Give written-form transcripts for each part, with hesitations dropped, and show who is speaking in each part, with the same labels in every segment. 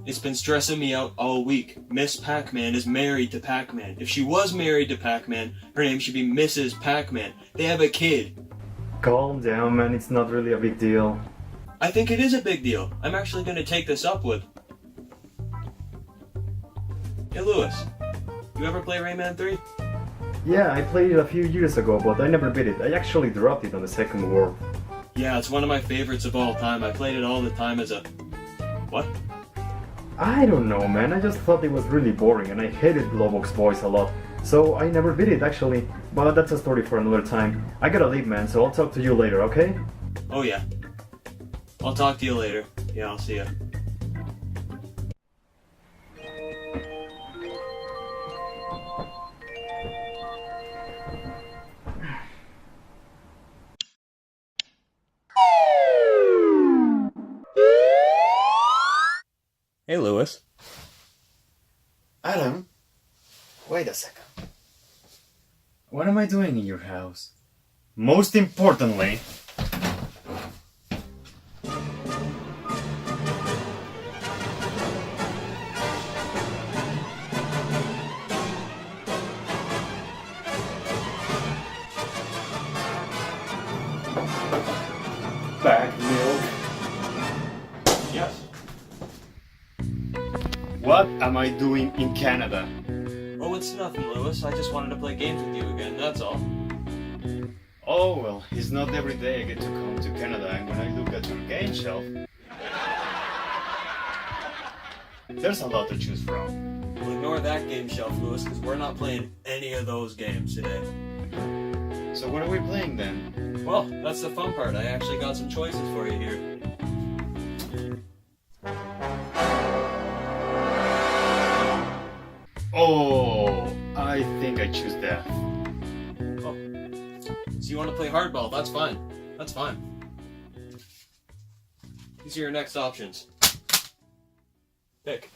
Speaker 1: It's been stressing me out all week. Miss Pac-Man is married to Pac-Man. If she was married to Pac-Man, her name should be Mrs. Pac-Man. They have a kid.
Speaker 2: Calm down, man, it's not really a big deal.
Speaker 1: I think it is a big deal. I'm actually going to take this up with... Hey Lewis, you ever play Rayman 3?
Speaker 2: Yeah, I played it a few years ago, but I never beat it. I actually dropped it on the second world.
Speaker 1: Yeah, it's one of my favorites of all time. I played it all the time as a... What?
Speaker 2: I don't know, man, I just thought it was really boring and I hated Glowbox voice a lot. So I never beat it actually, but that's a story for another time. I gotta leave, man, so I'll talk to you later, okay?
Speaker 1: Oh yeah. I'll talk to you later. Yeah, I'll see ya. Hey, Lewis.
Speaker 2: Adam? Wait a second. What am I doing in your house? Most importantly... Back milk.
Speaker 1: Yes.
Speaker 2: What am I doing in Canada?
Speaker 1: Oh, it's nothing, Lewis. I just wanted to play games with you again, that's all.
Speaker 2: Oh well, it's not every day I get to come to Canada, and when I look at your game shelf, there's a lot to choose from.
Speaker 1: Well, ignore that game shelf, Lewis, because we're not playing any of those games today.
Speaker 2: So what are we playing then?
Speaker 1: Well, that's the fun part. I actually got some choices for you here.
Speaker 2: Oh, I think I choose death.
Speaker 1: Oh. So you want to play hardball? That's fine. That's fine. These are your next options. Pick.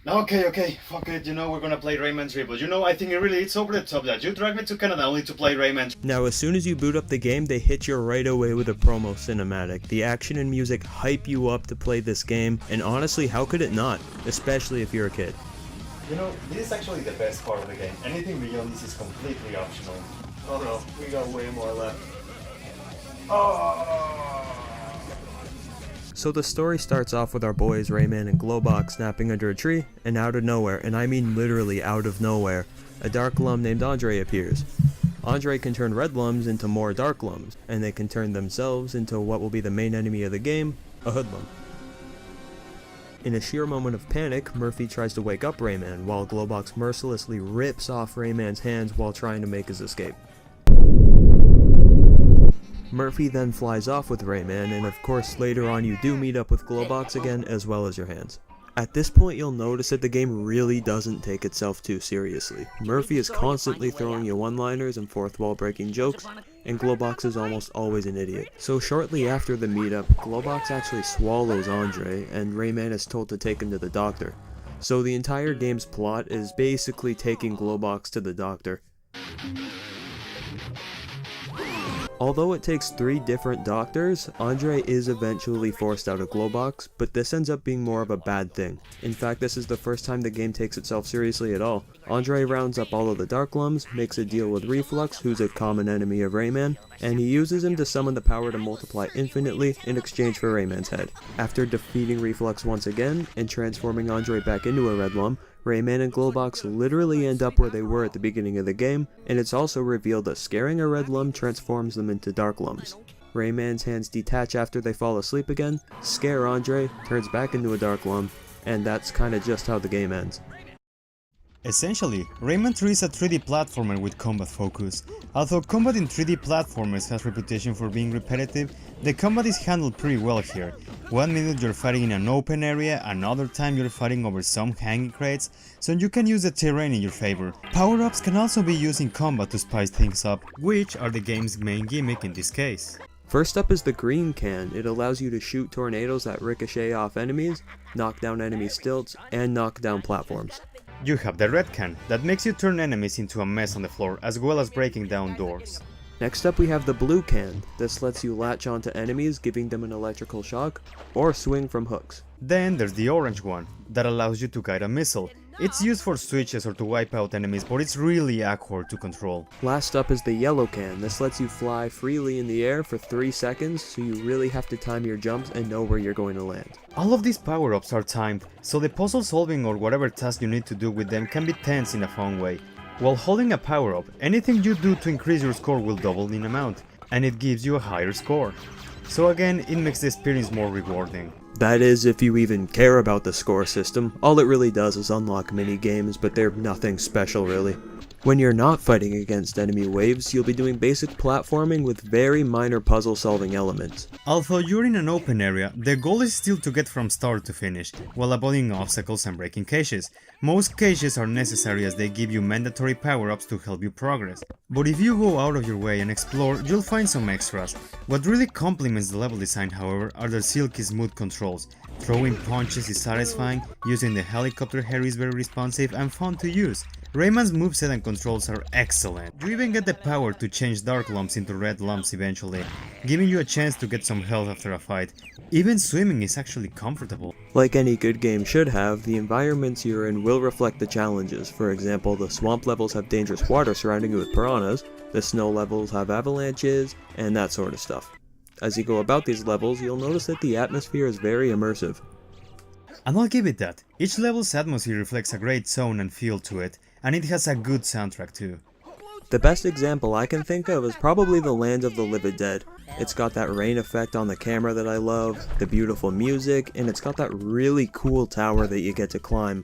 Speaker 2: Okay, fuck it, we're gonna play Rayman 3, but I think it's over the top that you dragged me to Canada only to play Rayman.
Speaker 1: Now, as soon as you boot up the game, they hit you right away with a promo cinematic. The action and music hype you up to play this game, and honestly, how could it not? Especially if you're a kid.
Speaker 2: This is actually the best part of the game. Anything beyond this is completely optional.
Speaker 1: Oh no, we got way more left. So the story starts off with our boys Rayman and Glowbox snapping under a tree, and out of nowhere, and I mean literally out of nowhere, a dark lum named Andre appears. Andre can turn red lums into more dark lums, and they can turn themselves into what will be the main enemy of the game, a hoodlum. In a sheer moment of panic, Murphy tries to wake up Rayman, while Glowbox mercilessly rips off Rayman's hands while trying to make his escape. Murphy then flies off with Rayman, and of course later on you do meet up with Glowbox again, as well as your hands. At this point you'll notice that the game really doesn't take itself too seriously. Murphy is constantly throwing you one-liners and fourth wall breaking jokes, and Glowbox is almost always an idiot. So shortly after the meetup, Glowbox actually swallows Andre, and Rayman is told to take him to the doctor. So the entire game's plot is basically taking Glowbox to the doctor. Although it takes 3 different doctors, Andre is eventually forced out of Glowbox, but this ends up being more of a bad thing. In fact, this is the first time the game takes itself seriously at all. Andre rounds up all of the Dark Lums, makes a deal with Reflux, who's a common enemy of Rayman, and he uses him to summon the power to multiply infinitely in exchange for Rayman's head. After defeating Reflux once again, and transforming Andre back into a Red Lum, Rayman and Glowbox literally end up where they were at the beginning of the game, and it's also revealed that scaring a Red Lum transforms them into Dark Lums. Rayman's hands detach after they fall asleep again, scare Andre, turns back into a Dark Lum, and that's kinda just how the game ends.
Speaker 3: Essentially, Rayman 3 is a 3D platformer with combat focus. Although combat in 3D platformers has reputation for being repetitive, the combat is handled pretty well here. One minute you're fighting in an open area, another time you're fighting over some hanging crates, so you can use the terrain in your favor. Power-ups can also be used in combat to spice things up, which are the game's main gimmick in this case.
Speaker 1: First up is the green can. It allows you to shoot tornadoes that ricochet off enemies, knock down enemy stilts, and knock down platforms.
Speaker 3: You have the red can, that makes you turn enemies into a mess on the floor, as well as breaking down doors.
Speaker 1: Next up we have the blue can. This lets you latch onto enemies, giving them an electrical shock, or swing from hooks.
Speaker 3: Then there's the orange one, that allows you to guide a missile. It's used for switches or to wipe out enemies, but it's really awkward to control.
Speaker 1: Last up is the yellow can. This lets you fly freely in the air for 3 seconds, so you really have to time your jumps and know where you're going to land.
Speaker 3: All of these power-ups are timed, so the puzzle solving or whatever task you need to do with them can be tense in a fun way. While holding a power-up, anything you do to increase your score will double in amount, and it gives you a higher score. So again, it makes the experience more rewarding.
Speaker 1: That is, if you even care about the score system. All it really does is unlock mini-games, but they're nothing special really. When you're not fighting against enemy waves, you'll be doing basic platforming with very minor puzzle-solving elements.
Speaker 3: Although you're in an open area, the goal is still to get from start to finish, while avoiding obstacles and breaking cages. Most cages are necessary as they give you mandatory power-ups to help you progress. But if you go out of your way and explore, you'll find some extras. What really complements the level design, however, are their silky smooth controls. Throwing punches is satisfying, using the helicopter hair is very responsive and fun to use. Rayman's moveset and controls are excellent. You even get the power to change dark lumps into red lumps eventually, giving you a chance to get some health after a fight. Even swimming is actually comfortable.
Speaker 1: Like any good game should have, the environments you're in will reflect the challenges. For example, the swamp levels have dangerous water surrounding you with piranhas, the snow levels have avalanches, and that sort of stuff. As you go about these levels, you'll notice that the atmosphere is very immersive.
Speaker 3: And I'll give it that. Each level's atmosphere reflects a great tone and feel to it, and it has a good soundtrack too.
Speaker 1: The best example I can think of is probably the Land of the Livid Dead. It's got that rain effect on the camera that I love, the beautiful music, and it's got that really cool tower that you get to climb.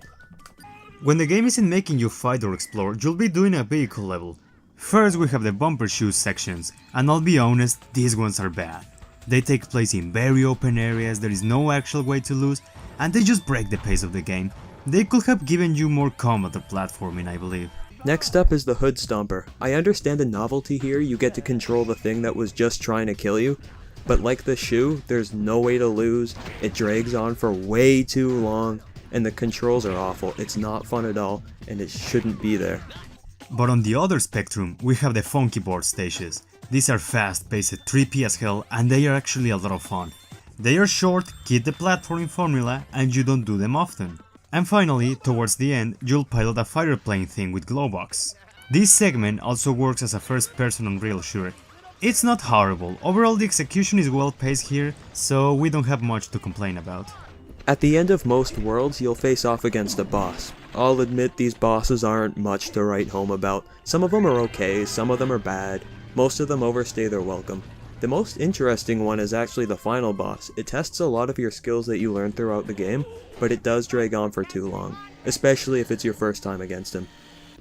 Speaker 3: When the game isn't making you fight or explore, you'll be doing a vehicle level. First we have the bumper shoes sections, and I'll be honest, these ones are bad. They take place in very open areas, there is no actual way to lose, and they just break the pace of the game. They could have given you more combat or platforming, I believe.
Speaker 1: Next up is the Hood Stomper. I understand the novelty here, you get to control the thing that was just trying to kill you, but like the shoe, there's no way to lose, it drags on for way too long, and the controls are awful. It's not fun at all, and it shouldn't be there.
Speaker 3: But on the other spectrum, we have the funky board stages. These are fast-paced, trippy as hell, and they are actually a lot of fun. They are short, keep the platforming formula, and you don't do them often. And finally, towards the end, you'll pilot a fighter plane thing with glowbox. This segment also works as a first-person Unreal shooter. It's not horrible, overall the execution is well paced here, so we don't have much to complain about.
Speaker 1: At the end of most worlds, you'll face off against a boss. I'll admit these bosses aren't much to write home about. Some of them are okay, some of them are bad, most of them overstay their welcome. The most interesting one is actually the final boss. It tests a lot of your skills that you learn throughout the game, but it does drag on for too long, especially if it's your first time against him.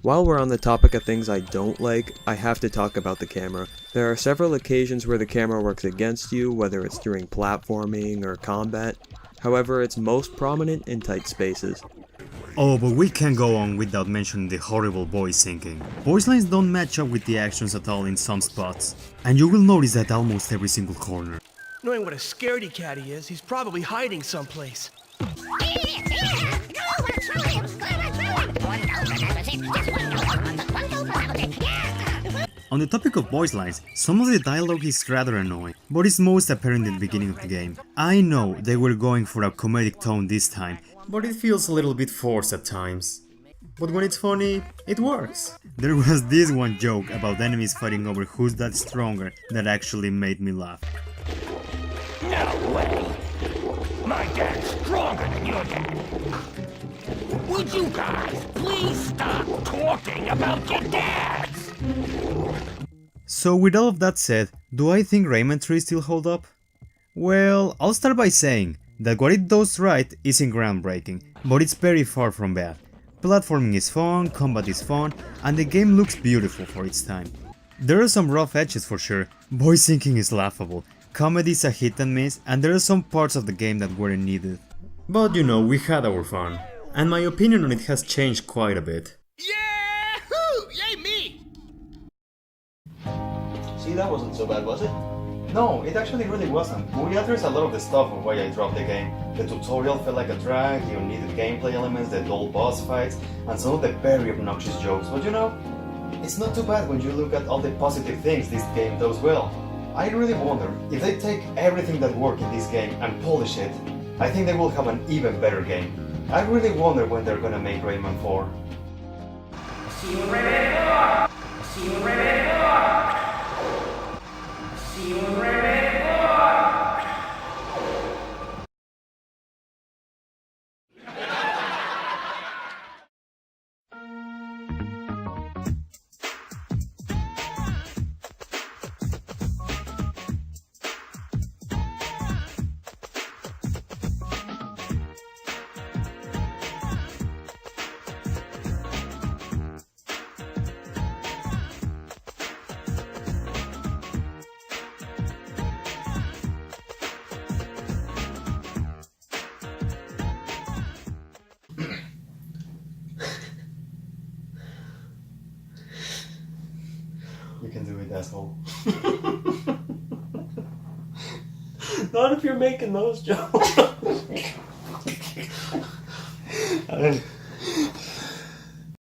Speaker 1: While we're on the topic of things I don't like, I have to talk about the camera. There are several occasions where the camera works against you, whether it's during platforming or combat. However, it's most prominent in tight spaces.
Speaker 3: Oh, but we can't go on without mentioning the horrible voice syncing. Voice lines don't match up with the actions at all in some spots, and you will notice that almost every single corner.
Speaker 4: Knowing what a scaredy cat he is, he's probably hiding someplace.
Speaker 3: On the topic of voice lines, some of the dialogue is rather annoying, but it's most apparent in the beginning of the game. I know they were going for a comedic tone this time, but it feels a little bit forced at times. But when it's funny, it works. There was this one joke about enemies fighting over who's that stronger that actually made me laugh.
Speaker 5: No way! My dad's stronger than your dad! Would you guys please stop talking about your dads?
Speaker 3: So with all of that said, do I think Rayman 3 still hold up? Well, I'll start by saying that what it does right isn't groundbreaking, but it's very far from bad. Platforming is fun, combat is fun, and the game looks beautiful for its time. There are some rough edges for sure, voice syncing is laughable, comedy is a hit and miss, and there are some parts of the game that weren't needed. But you know, we had our fun, and my opinion on it has changed quite a bit.
Speaker 4: Yahoo! Yay me!
Speaker 1: See, that wasn't so bad, was it?
Speaker 2: No, it actually really wasn't. We addressed a lot of the stuff of why I dropped the game. The tutorial felt like a drag, the unneeded gameplay elements, the dull boss fights, and some of the very obnoxious jokes, but you know, it's not too bad when you look at all the positive things this game does well. I really wonder if they take everything that worked in this game and polish it. I think they will have an even better game. I really wonder when they're gonna make Rayman 4.
Speaker 6: See you in Rayman 4! See you in Rayman 4! See you in Rayman 4!
Speaker 2: You can do it, asshole.
Speaker 1: Not if you're making those jokes.